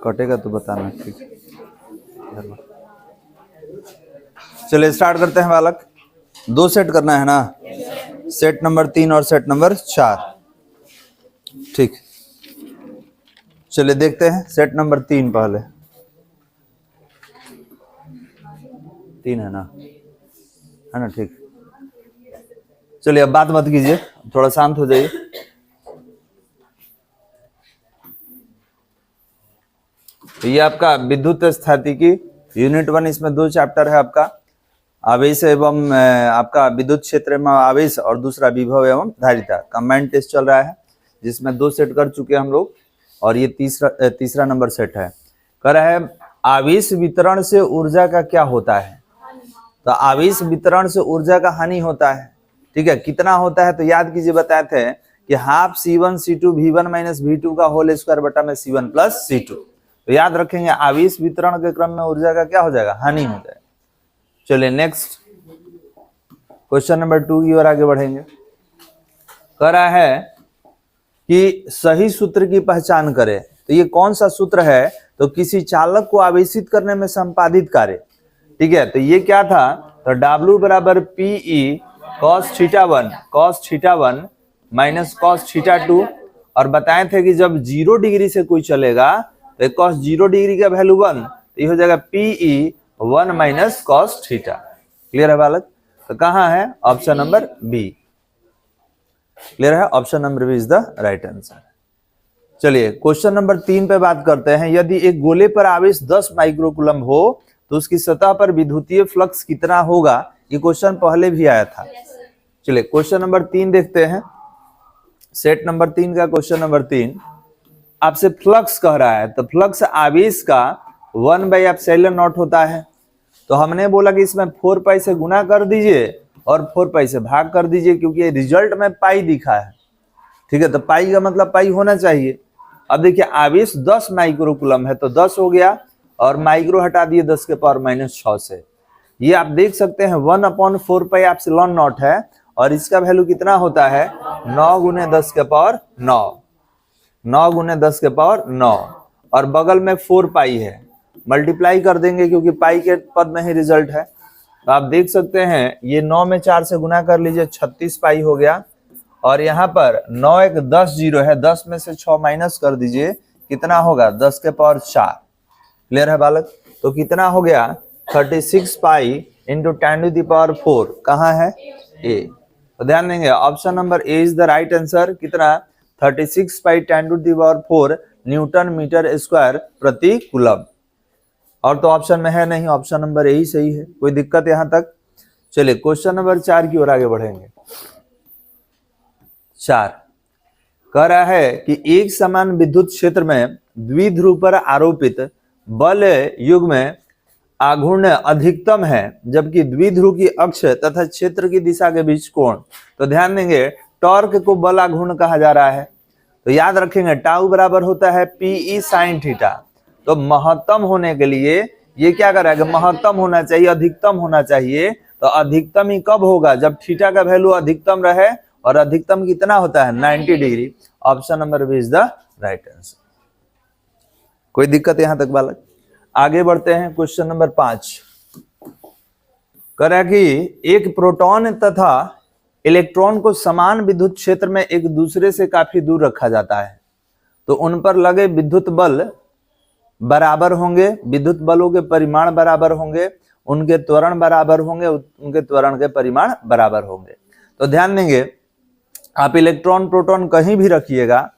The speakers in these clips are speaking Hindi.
कटेगा तो बताना, ठीक। चलिए स्टार्ट करते हैं बालक। 2 सेट करना है ना, सेट नंबर 3 और सेट नंबर 4, ठीक। चलिए देखते हैं सेट नंबर 3 पहले। 3 है ना, ठीक। चलिए अब बात मत कीजिए, थोड़ा शांत हो जाइए। तो ये आपका विद्युत स्थितिकी यूनिट 1, इसमें 2 चैप्टर है आपका, आवेश एवं आपका विद्युत क्षेत्र में आवेश, और दूसरा विभव एवं धारिता। कंबाइंड टेस्ट चल रहा है जिसमें 2 सेट कर चुके हैं हम लोग, और ये तीसरा नंबर सेट है। कह रहा है आवेश वितरण से ऊर्जा का क्या होता है। तो आवेश वितरण से ऊर्जा का हानि होता है, ठीक है। कितना होता है तो याद कीजिए, बताए थे कि half C1 C2 V1 minus V2 का होल स्क्वायर बटा में C1 प्लस C2। तो याद रखेंगे आवेश वितरण के क्रम में ऊर्जा का क्या हो जाएगा, हानि हो जाएगा। चलिए नेक्स्ट क्वेश्चन नंबर 2 की ओर आगे बढ़ेंगे। कह रहा है कि सही सूत्र की पहचान करें। तो ये कौन सा सूत्र है, तो किसी चालक को आवेशित करने में संपादित कार्य, ठीक है। तो ये क्या था, तो W बराबर PE cos theta 1 minus cos theta 2, और बताए थे कि जब 0 डिग्री से कोई चलेगा तो cos 0 डिग्री का वैल्यू 1, तो ये हो जाएगा PE 1 माइनस cos थीटा। क्लियर है बालक। तो कहाँ है, ऑप्शन नंबर बी। क्लियर है, option number B is the right answer. चलिए क्वेश्चन नंबर 3 पे बात करते हैं। यदि एक गोले पर आवेश 10 माइक्रोकूलम हो तो उसकी सतह पर विद्युतीय फ्लक्स कितना होगा। ये क्वेश्चन पहले भी आया था। चलिए क्वेश्चन नंबर 3 देखते हैं। सेट नंबर 3 का क्वेश्चन नंबर 3 आपसे फ्लक्स कह रहा है। तो फ्लक्स आवेश का 1/ε0 होता है। तो हमने बोला कि इसमें 4 पाई से गुना कर दीजिए और 4 पाई से भाग कर दीजिए, क्योंकि ये रिजल्ट में पाई दिखा है, ठीक है। तो पाई का मतलब पाई होना चाहिए। अब देखिए आवेश 10 माइक्रोकूलम है, तो 10 हो गया, और माइक्रो हटा दिए 10 के पावर माइनस 6 से। ये आप देख सकते हैं 1/4 पाई एप्सिलॉन नॉट है, और इसका वैल्यू कितना होता है 9 गुने 10 के पावर 9, 9 गुने 10 के पावर 9, और बगल में 4 पाई है, मल्टीप्लाई कर देंगे क्योंकि पाई के पद में ही रिजल्ट है। तो आप देख सकते हैं ये 9 में 4 से गुना कर लीजिए, 36 पाई हो गया, और यहाँ पर 9 एक 10 जीरो है, 10 में से 6 माइनस कर दीजिए, कितना होगा 10 के पावर 4। क्लियर है बालक। तो कितना हो गया 36 pi into 10 to the power 4, कहाँ है ए। तो ध्यान देंगे option number A is the right answer. कितना 36 pi 10 to the power 4 newton metre square प्रति कूलम। और तो ऑप्शन में है नहीं, ऑप्शन नंबर ए ही सही है। कोई दिक्कत यहां तक। चलिए क्वेश्चन नंबर 4 की ओर आगे बढ़ेंगे। 4 कह रहा है कि एक समान विद्युत क्षेत्र में द्विध्रुव पर आरोपित बल युग्म में आघूर्ण अधिकतम है, जबकि द्विध्रुव की अक्ष तथा क्षेत्र की दिशा के बीच कोण। तो ध्यान देंगे टॉर्क को बल आघूर्ण कहा जा रहा है। तो याद रखेंगे टाउ बराबर होता है PE sin थीटा। तो महत्तम होने के लिए ये क्या करेगा, महत्तम होना चाहिए, अधिकतम होना चाहिए। तो अधिकतम ही कब होगा, जब थीटा का वैल्यू अधिकतम रहे, और अधिकतम कितना होता है 90 degree. Option number B is the right answer. कोई दिक्कत यहां तक बालक। आगे बढ़ते हैं क्वेश्चन नंबर 5। कह रहा है कि एक प्रोटॉन तथा इलेक्ट्रॉन को समान विद्युत क्षेत्र में एक दूसरे से काफी दूर रखा जाता है, तो उन पर लगे विद्युत बल बराबर होंगे, विद्युत बलों के परिमाण बराबर होंगे, उनके त्वरण बराबर होंगे, उनके त्वरण के परिमाण बराबर होंगे। तो ध्यान देंगे आप इलेक्ट्रॉन प्रोटॉन कहीं भी रखिएगा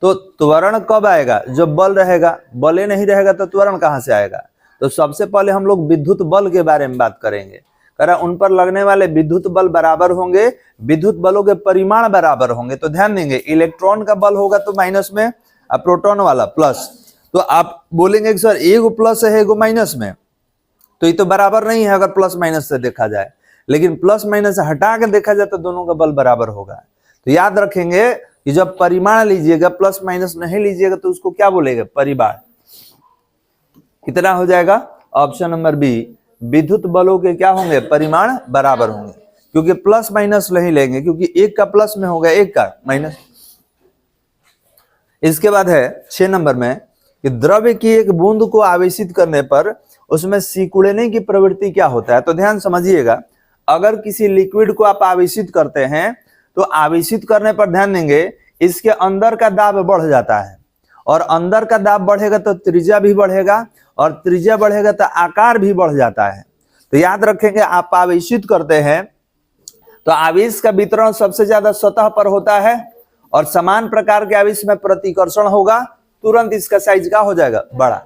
तो त्वरण कब आएगा, जब बल रहेगा। बल नहीं रहेगा तो त्वरण कहां से आएगा। तो सबसे पहले हम लोग विद्युत बल के बारे में बात करेंगे। कह रहा उन पर लगने वाले विद्युत बल बराबर होंगे, विद्युत बलों के परिमाण बराबर होंगे। तो ध्यान देंगे इलेक्ट्रॉन का बल होगा तो माइनस में, और प्रोटॉन वाला प्लस। तो आप बोलेंगे कि सर एगो प्लस है एगो माइनस में, तो ये तो बराबर नहीं है अगर प्लस माइनस से देखा जाए। लेकिन प्लस माइनस हटा के देखा जाए तो दोनों का बल बराबर होगा। तो याद रखेंगे कि जब परिमाण लीजिएगा, प्लस माइनस नहीं लीजिएगा, तो उसको क्या बोलेगा, परिमाण। कितना हो जाएगा, ऑप्शन नंबर बी, विद्युत बलों के क्या होंगे, परिमाण बराबर होंगे। क्योंकि प्लस माइनस नहीं लेंगे, क्योंकि एक का प्लस में होगा एक का माइनस। इसके बाद है 6 नंबर में कि द्रव्य की एक बूंद को आवेशित करने पर उसमें सिकुड़ने की प्रवृत्ति क्या होता है। तो ध्यान समझिएगा, अगर किसी लिक्विड को आप आवेशित करते हैं तो आवेशित करने पर ध्यान देंगे इसके अंदर का दाब बढ़ जाता है, और अंदर का दाब बढ़ेगा तो त्रिज्या भी बढ़ेगा, और त्रिज्या बढ़ेगा तो आकार भी बढ़ जाता है। तो याद रखेंगे, आप आवेशित करते हैं तो आवेश का वितरण सबसे ज्यादा सतह पर होता है, और समान प्रकार के आवेश में प्रतिकर्षण होगा, तुरंत इसका साइज क्या हो जाएगा, बड़ा।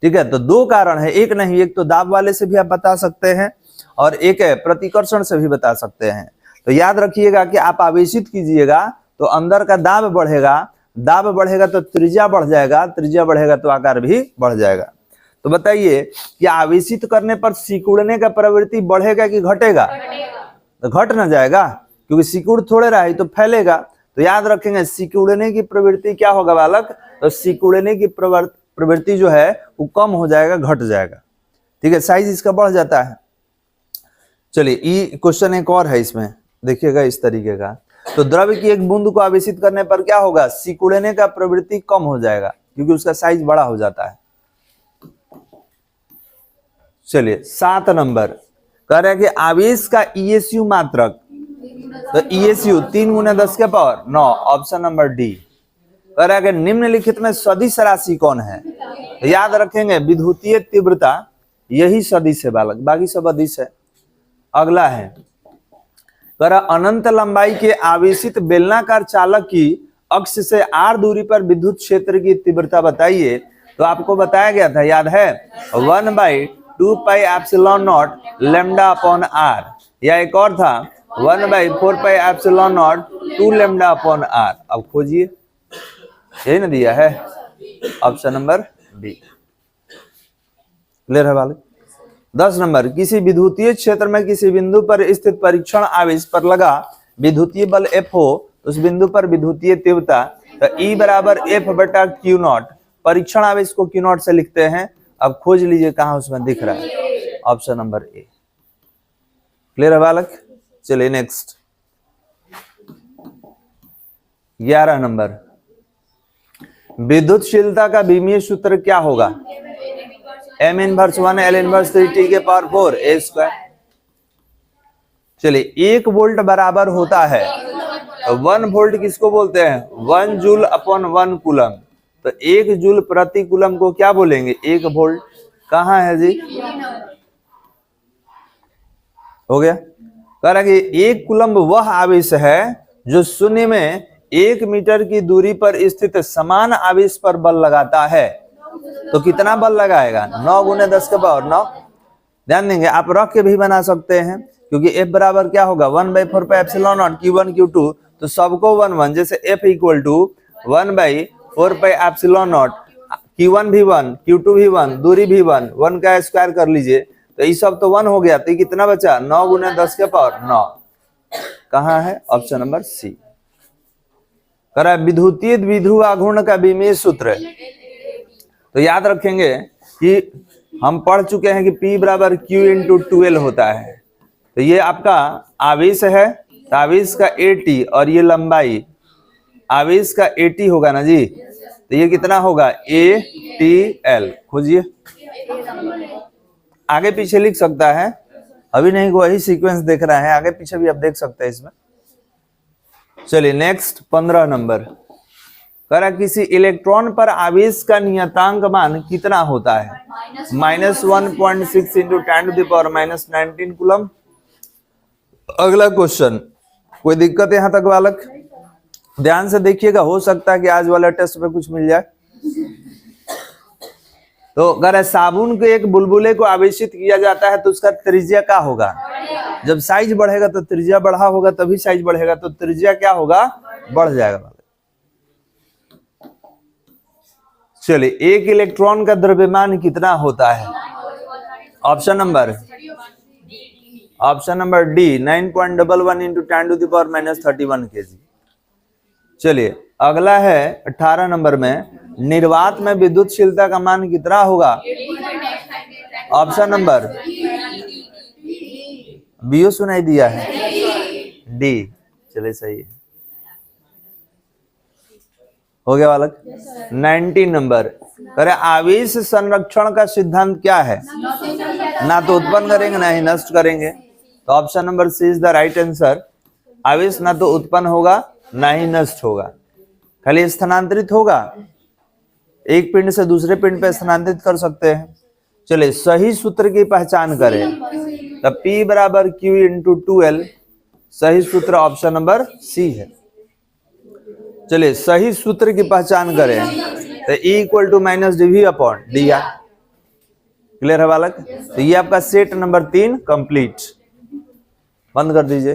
ठीक है, तो दो कारण है, एक नहीं, एक तो दाब वाले से भी आप बता सकते हैं और एक है प्रतिकर्षण से भी बता सकते हैं। तो याद रखिएगा कि आप आवेशित कीजिएगा तो अंदर का दाब बढ़ेगा, दाब बढ़ेगा तो त्रिज्या बढ़ जाएगा, त्रिज्या बढ़ेगा तो आकार भी बढ़ जाएगा। तो बताइए कि आवेशित करने पर सिकुड़ने का प्रवृत्ति बढ़ेगा कि घटेगा? तो घट ना जाएगा, क्योंकि सिकुड़ थोड़े रहा है तो फैलेगा। तो याद रखेंगे सिकुड़ने की प्रवृत्ति क्या होगा बालक, तो सिकुड़ने की प्रवृत्ति जो है वो कम हो जाएगा, घट जाएगा। ठीक है, साइज इसका बढ़ जाता है। चलिए ये क्वेश्चन एक और है, इसमें देखिएगा इस तरीके का। तो द्रव्य की एक बूंद को आवेशित करने पर क्या होगा, सिकुड़ने का प्रवृत्ति कम हो जाएगा क्योंकि उसका साइज बड़ा हो जाता है। चलिए 7 नंबर कह रहे हैं कि आवेश का ईएसयू मात्रक, तो ईएसयू 3 × 10⁹ ऑप्शन नंबर डी। कह रहा है कि निम्नलिखित में सदिश राशि कौन है। तो याद रखेंगे विद्युतीय तीव्रता यही सदिश है बालक, बाकी सब अदिश है। अगला है कह रहा अनंत लंबाई के आवेशित बेलनाकार चालक की अक्ष से r दूरी पर विद्युत क्षेत्र की तीव्रता बताइए। तो आपको बताया गया था, याद है, 1/2πε0 λ/r, या एक और था 1/4πε0 2 λ/r। अब खोजिए, यही ना दिया है, ऑप्शन नंबर बी। क्लियर है बालक। 10 नंबर किसी विद्युतीय क्षेत्र में किसी बिंदु पर स्थित परीक्षण आवेश पर लगा विद्युतीय बल F हो, उस बिंदु पर विद्युतीय तीव्रता तो E = F/Q0। परीक्षण आवेश को Q0 से लिखते हैं। अब खोज लीजिए कहां उसमें दिख रहा है, ऑप्शन नंबर ए। क्लियर है बालक। चलिए नेक्स्ट 11 नंबर विद्युतशीलता का विमीय सूत्र क्या होगा, m inverse 1 l inverse 3t⁴ a²। चलिए 1 वोल्ट बराबर होता है, तो 1 वोल्ट किसको बोलते हैं, 1 जूल/1 कूलम। तो 1 जूल प्रति कूलम को क्या बोलेंगे, 1 वोल्ट। कहाँ है जी, हो गया। कह रहा कि 1 कूलम वह आवेश है जो शून्य में 1 मीटर की दूरी पर स्थित समान आवेश पर बल लगाता है। तो कितना बल लगाएगा, 9 × 10⁹। ध्यान देंगे, आप रख के भी बना सकते हैं, क्योंकि F बराबर क्या होगा, 1/4πε0 Q1 Q2, तो सबको 1 1, जैसे F = 1/4πε0 Q1 भी 1 Q2 भी 1 दूरी भी 1 का स्क्वायर कर लीजिए, तो ये सब तो 1 हो गया, तो कितना बचा, 9 × 10⁹। कहाँ है, ऑप्शन नंबर सी। करा विद्युतीय द्विध्रुव आघूर्ण का विमीय सूत्र। तो याद रखेंगे कि हम पढ़ चुके हैं कि P = Q × 2L होता है। तो ये आपका आवेश है, तो आवेश का AT और ये लंबाई आवेश का AT होगा ना जी, तो ये कितना होगा, ATL। खोजिए, आगे पीछे लिख सकता है, अभी नहीं, वही सीक्वेंस देख रहा है, आगे पीछे भी आप देख सकते हैं इसमें। चलिए नेक्स्ट 15 नंबर कह रहा किसी इलेक्ट्रॉन पर आवेश का नियतांक मान कितना होता है, -1.6 × 10⁻⁻⁹ कूलम। अगला क्वेश्चन, कोई दिक्कत यहां तक बालक? ध्यान से देखिएगा, हो सकता है कि आज वाला टेस्ट में कुछ मिल जाए। तो अगर साबुन के एक बुलबुले को आवेशित किया जाता है तो उसका त्रिज्या क्या होगा, जब साइज बढ़ेगा तो त्रिज्या बढ़ा होगा, तभी साइज बढ़ेगा, तो त्रिज्या क्या होगा, बढ़ जाएगा। चलिए 1 इलेक्ट्रॉन का द्रव्यमान कितना होता है, ऑप्शन नंबर डी 9.11 × 10⁻31 kg। चलिए अगला है 18 नंबर में निर्वात में विद्युतशीलता का मान कितना होगा, ऑप्शन नंबर बीओ सुनाई दिया है, डी। चलिए सही है, हो गया बालक। 19 नंबर, अरे आवेश संरक्षण का सिद्धांत क्या है? ना तो उत्पन्न करेंगे ना ही नष्ट करेंगे, तो option number C is the right answer. आवेश ना तो उत्पन्न होगा ना ही नष्ट होगा, खाली स्थानांतरित होगा, एक पिंड से दूसरे पिंड पे स्थानांतरित कर सकते हैं। चलिए सही सूत्र की पहचान करें, तब P बराबर Q इंटू 2L, सही सूत्र ऑप्शन नंबर सी है। चलिए सही सूत्र की पहचान करें तो E equal to minus dV upon dr। Clear है बालक? तो ये आपका सेट नंबर 3 कंप्लीट। बंद कर दीजिए।